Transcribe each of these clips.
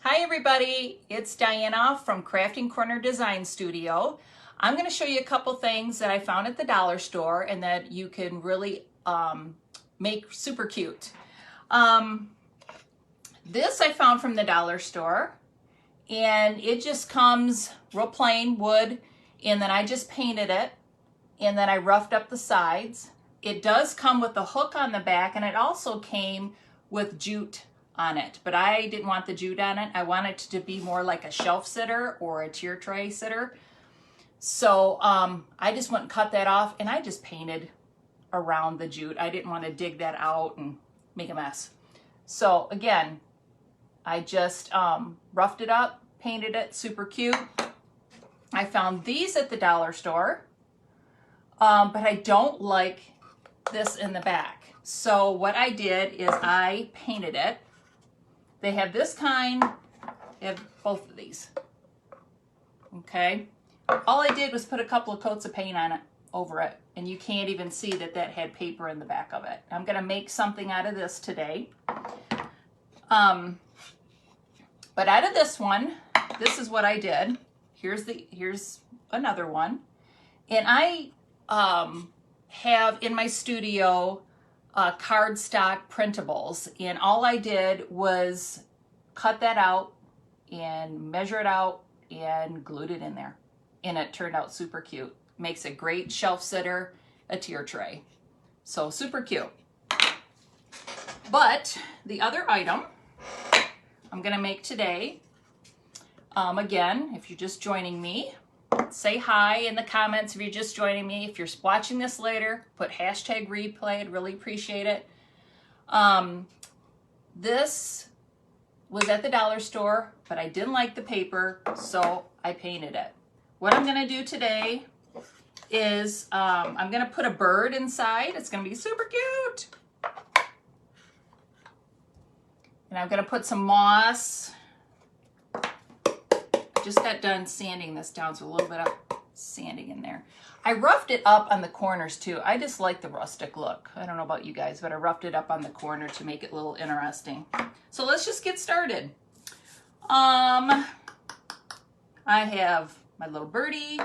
Hi everybody, it's Diana from Crafting Corner Design Studio. I'm going to show you a couple things that I found at the dollar store and that you can really make super cute. This I found from the dollar store, and it just comes real plain wood, and then I just painted it, and then I roughed up the sides. It does come with a hook on the back, and it also came with jute on it, but I didn't want the jute on it. I wanted it to be more like a shelf sitter or a tier tray sitter. So I just went and cut that off, and I just painted around the jute. I didn't want to dig that out and make a mess. So again, I just roughed it up, painted it, super cute. I found these at the dollar store, but I don't like this in the back. So what I did is I painted it. They have this kind, they have both of these, okay? All I did was put a couple of coats of paint on it, over it, and you can't even see that that had paper in the back of it. I'm gonna make something out of this today. But out of this one, this is what I did. Here's another one. And I have in my studio cardstock printables, and all I did was cut that out and measure it out and glued it in there, and it turned out super cute. Makes a great shelf sitter, a tier tray. So super cute. But the other item I'm gonna make today, again, if you're just joining me, say hi in the comments if you're just joining me. If you're watching this later, put hashtag replay. I'd really appreciate it. This was at the dollar store, but I didn't like the paper, so I painted it. What I'm going to do today is I'm going to put a bird inside. It's going to be super cute. And I'm going to put some moss. Just got done sanding this down, so a little bit of sanding in there. I roughed it up on the corners too. I just like the rustic look. I don't know about you guys, but I roughed it up on the corner to make it a little interesting. So let's just get started. I have my little birdie.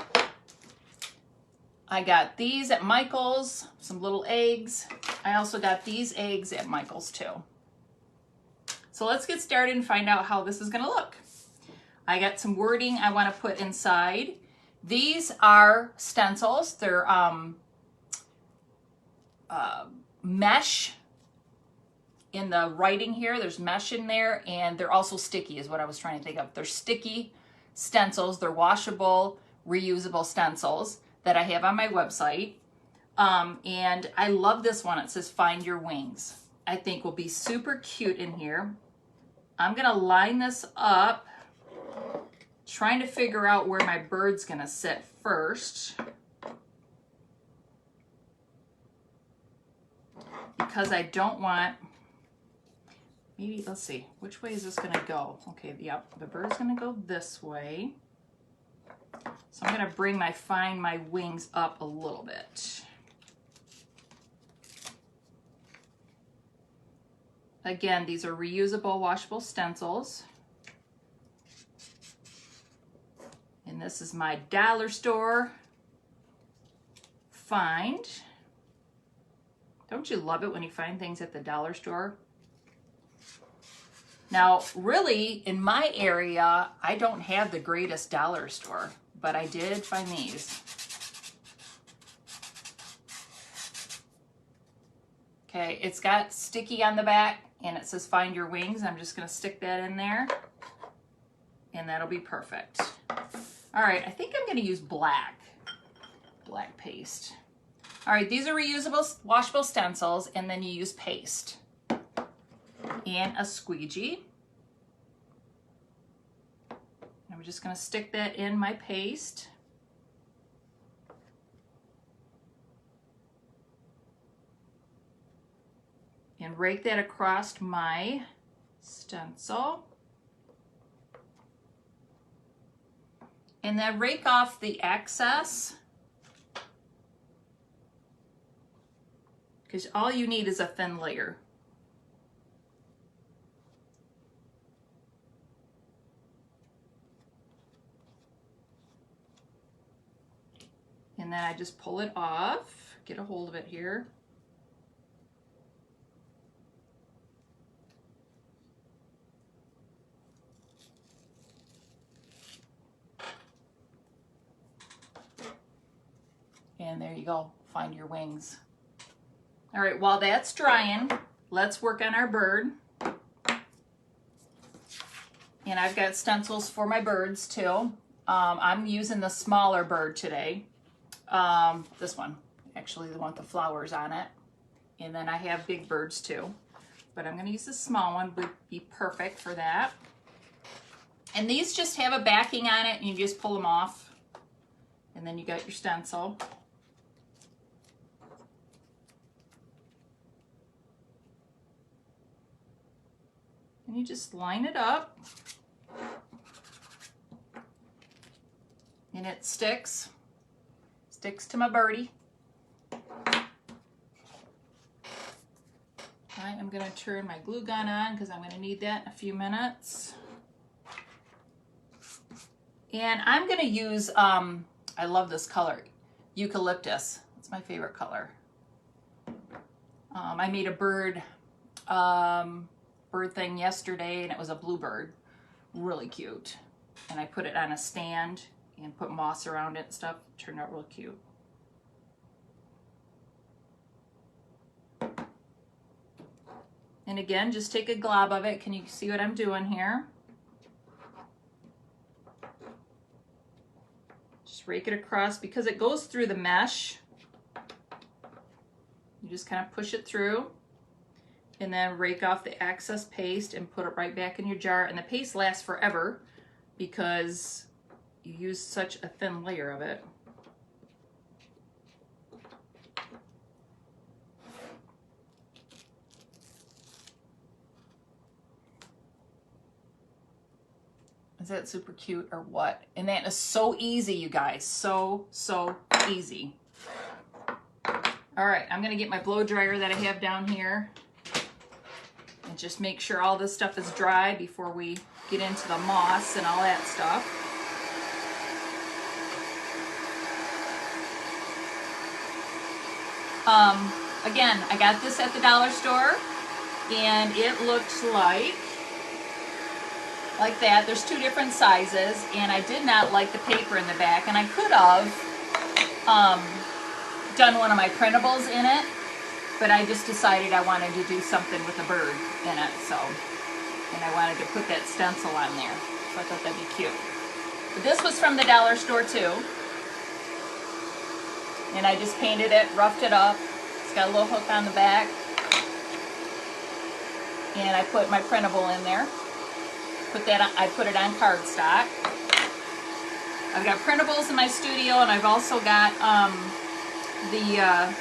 I got these at Michael's, some little eggs. I also got these eggs at Michael's too. So let's get started and find out how this is gonna look. I got some wording I want to put inside. These are stencils. They're mesh in the writing here. There's mesh in there, and they're also sticky is what I was trying to think of. They're sticky stencils. They're washable, reusable stencils that I have on my website. And I love this one. It says Find Your Wings. I think will be super cute in here. I'm going to line this up, trying to figure out where my bird's gonna sit first, because I don't want, maybe, let's see, which way is this gonna go? Okay, yep, the bird's gonna go this way. So I'm gonna bring find my wings up a little bit. Again, these are reusable, washable stencils. And this is my dollar store find. Don't you love it when you find things at the dollar store? Now, really, in my area, I don't have the greatest dollar store, but I did find these. Okay, it's got sticky on the back, and it says Find Your Wings. I'm just gonna stick that in there, and that'll be perfect. All right, I think I'm gonna use black paste. All right, these are reusable, washable stencils, and then you use paste and a squeegee. I'm just gonna stick that in my paste. And rake that across my stencil. And then rake off the excess, because all you need is a thin layer. And then I just pull it off, get a hold of it here. And there you go, find your wings. All right, while that's drying, let's work on our bird. And I've got stencils for my birds too. I'm using the smaller bird today. This one, actually the one with the flowers on it. And then I have big birds too. But I'm gonna use the small one, would be perfect for that. And these just have a backing on it and you just pull them off. And then you got your stencil. And you just line it up. And it sticks to my birdie. I am going to turn my glue gun on because I'm going to need that in a few minutes. And I'm going to use, I love this color, eucalyptus. It's my favorite color. I made a bird thing yesterday and it was a bluebird. Really cute. And I put it on a stand and put moss around it and stuff. Turned out real cute. And again, just take a glob of it. Can you see what I'm doing here? Just rake it across because it goes through the mesh. You just kind of push it through and then rake off the excess paste and put it right back in your jar. And the paste lasts forever because you use such a thin layer of it. Is that super cute or what? And that is so easy, you guys. So easy. All right, I'm gonna get my blow dryer that I have down here and just make sure all this stuff is dry before we get into the moss and all that stuff. Again, I got this at the dollar store and it looked like that. There's two different sizes and I did not like the paper in the back and I could have done one of my printables in it, but I just decided I wanted to do something with a bird in it, and I wanted to put that stencil on there, so I thought that'd be cute. But this was from the dollar store too, and I just painted it, roughed it up. It's got a little hook on the back, and I put my printable in there. I put it on cardstock. I've got printables in my studio, and I've also got the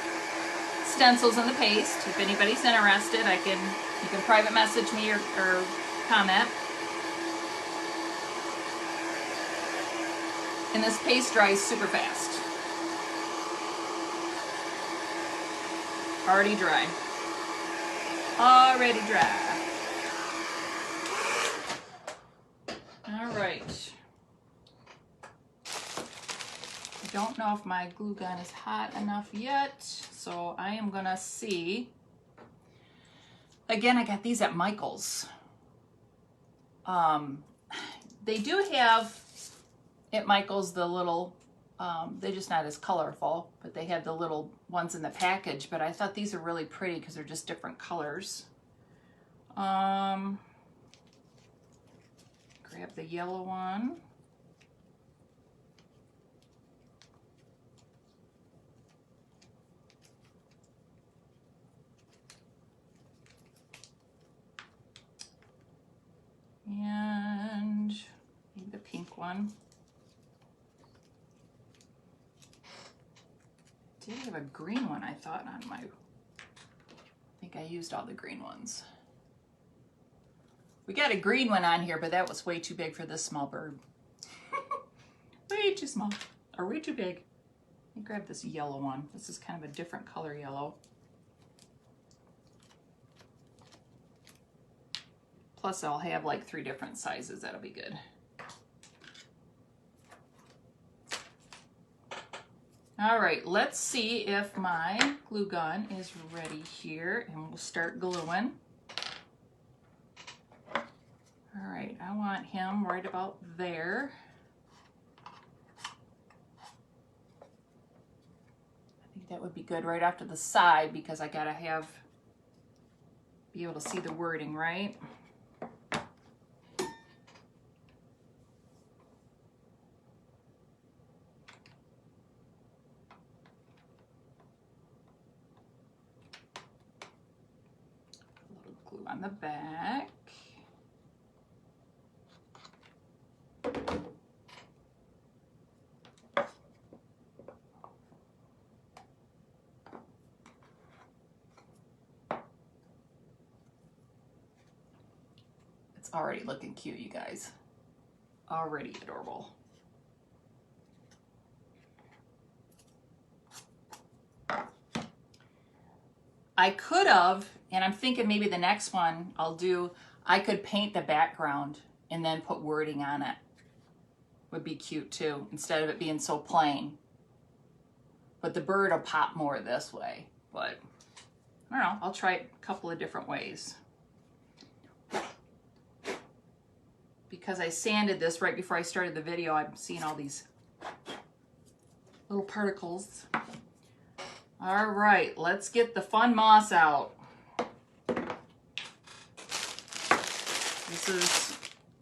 stencils and the paste. If anybody's interested, you can private message me or comment. And this paste dries super fast. Already dry. Already dry. All right. I don't know if my glue gun is hot enough yet, so I am gonna see. Again, I got these at Michael's. They do have at Michael's the little, they're just not as colorful, but they have the little ones in the package, but I thought these are really pretty because they're just different colors. Grab the yellow one. And maybe the pink one. Did have a green one, I thought, on my, I think I used all the green ones. We got a green one on here, but that was way too big for this small bird. Way too small, or way too big. Let me grab this yellow one. This is kind of a different color yellow. Plus I'll have like 3 different sizes, that'll be good. All right, let's see if my glue gun is ready here, and we'll start gluing. All right, I want him right about there. I think that would be good right off to the side because I gotta be able to see the wording, right? A little glue on the back. It's already looking cute, you guys. Already adorable. I could have, and I'm thinking maybe the next one I could paint the background and then put wording on it. Would be cute too, instead of it being so plain. But the bird will pop more this way. But I don't know, I'll try it a couple of different ways. Because I sanded this right before I started the video, I'm seeing all these little particles. All right, let's get the fun moss out. This is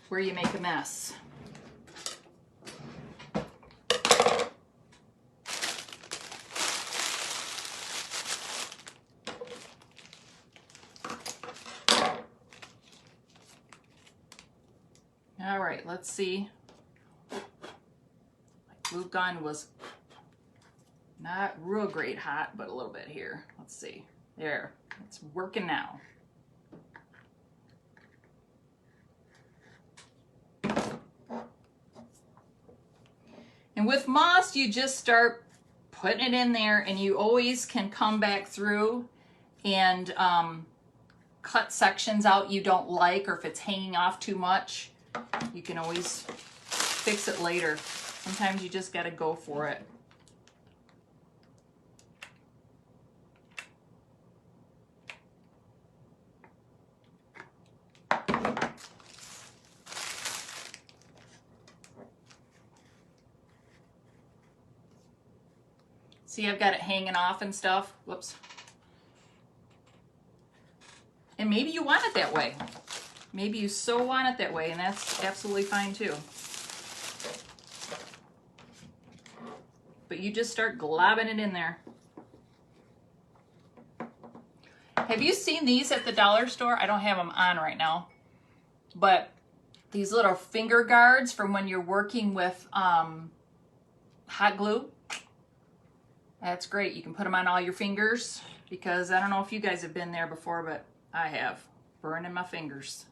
where you make a mess. All right, let's see. My glue gun was not real great hot, but a little bit here. Let's see. There, it's working now. And with moss, you just start putting it in there, and you always can come back through and cut sections out you don't like, or if it's hanging off too much, you can always fix it later. Sometimes you just got to go for it. See, I've got it hanging off and stuff. Whoops. And maybe you want it that way. Maybe you so want it that way, and that's absolutely fine too. But you just start globbing it in there. Have you seen these at the dollar store? I don't have them on right now. But these little finger guards from when you're working with hot glue. That's great. You can put them on all your fingers, because I don't know if you guys have been there before, but I have. Burning my fingers.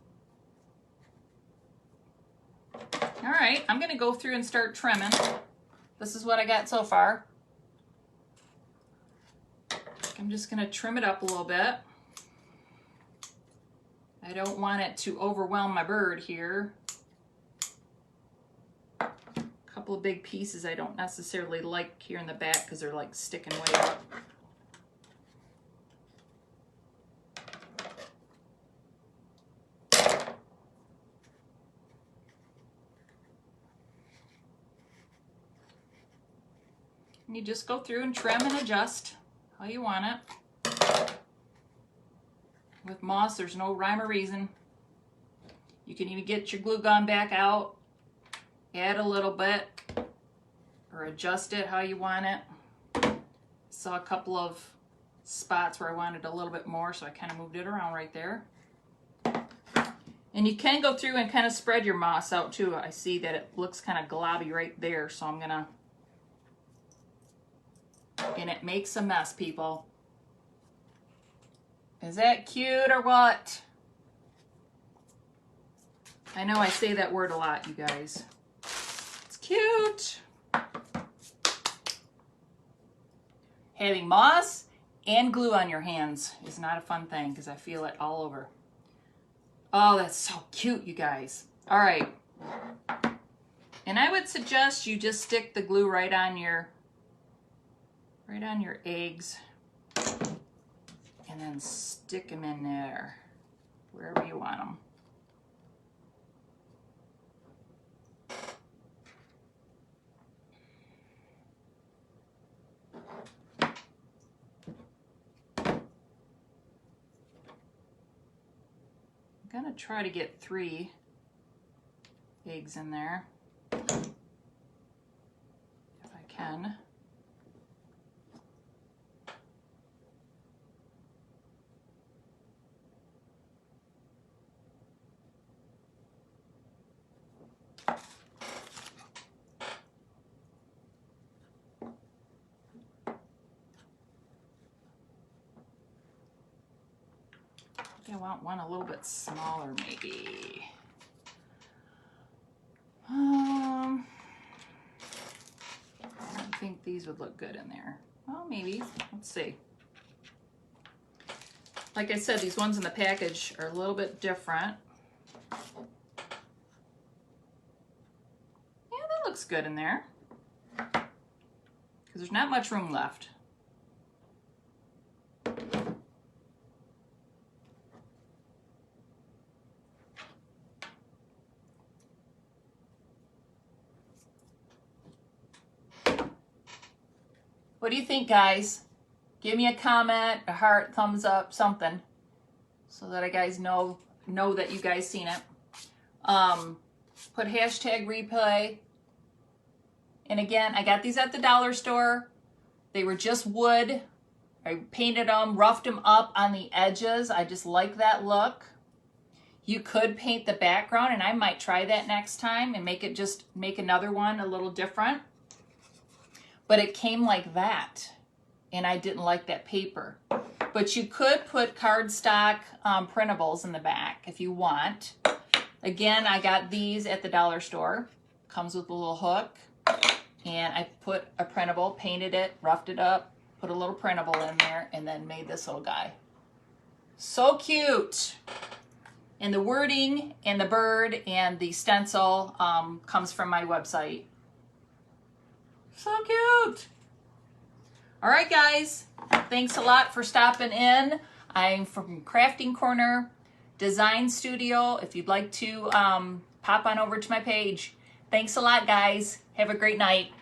All right, I'm going to go through and start trimming. This is what I got so far. I'm just going to trim it up a little bit. I don't want it to overwhelm my bird here. A couple of big pieces I don't necessarily like here in the back because they're like sticking way up. And you just go through and trim and adjust how you want it. With moss, there's no rhyme or reason. You can even get your glue gun back out, add a little bit, or adjust it how you want it. Saw a couple of spots where I wanted a little bit more, so I kind of moved it around right there. And you can go through and kind of spread your moss out too. I see that it looks kind of globby right there, so I'm gonna, and it makes a mess, people. Is that cute or what? I know I say that word a lot, you guys. It's cute. Having moss and glue on your hands is not a fun thing because I feel it all over. Oh, that's so cute, you guys. All right. And I would suggest you just stick the glue right on your right on your eggs, and then stick them in there, wherever you want them. I'm gonna try to get 3 eggs in there, if I can. I want one a little bit smaller, maybe. I don't think these would look good in there. Well, maybe. Let's see. Like I said, these ones in the package are a little bit different. Yeah, that looks good in there. Because there's not much room left. What do you think, guys? Give me a comment, a heart, thumbs up, something, so that I guys know that you guys seen it. Put hashtag replay. And again, I got these at the dollar store. They were just wood. I painted them, roughed them up on the edges. I just like that look. You could paint the background, and I might try that next time and make another one a little different. But it came like that, and I didn't like that paper. But you could put cardstock printables in the back if you want. Again, I got these at the dollar store. Comes with a little hook, and I put a printable, painted it, roughed it up, put a little printable in there, and then made this little guy. So cute. And the wording and the bird and the stencil comes from my website. So cute. All right, guys. Thanks a lot for stopping in. I'm from Crafting Corner Design Studio. If you'd like to pop on over to my page. Thanks a lot, guys. Have a great night.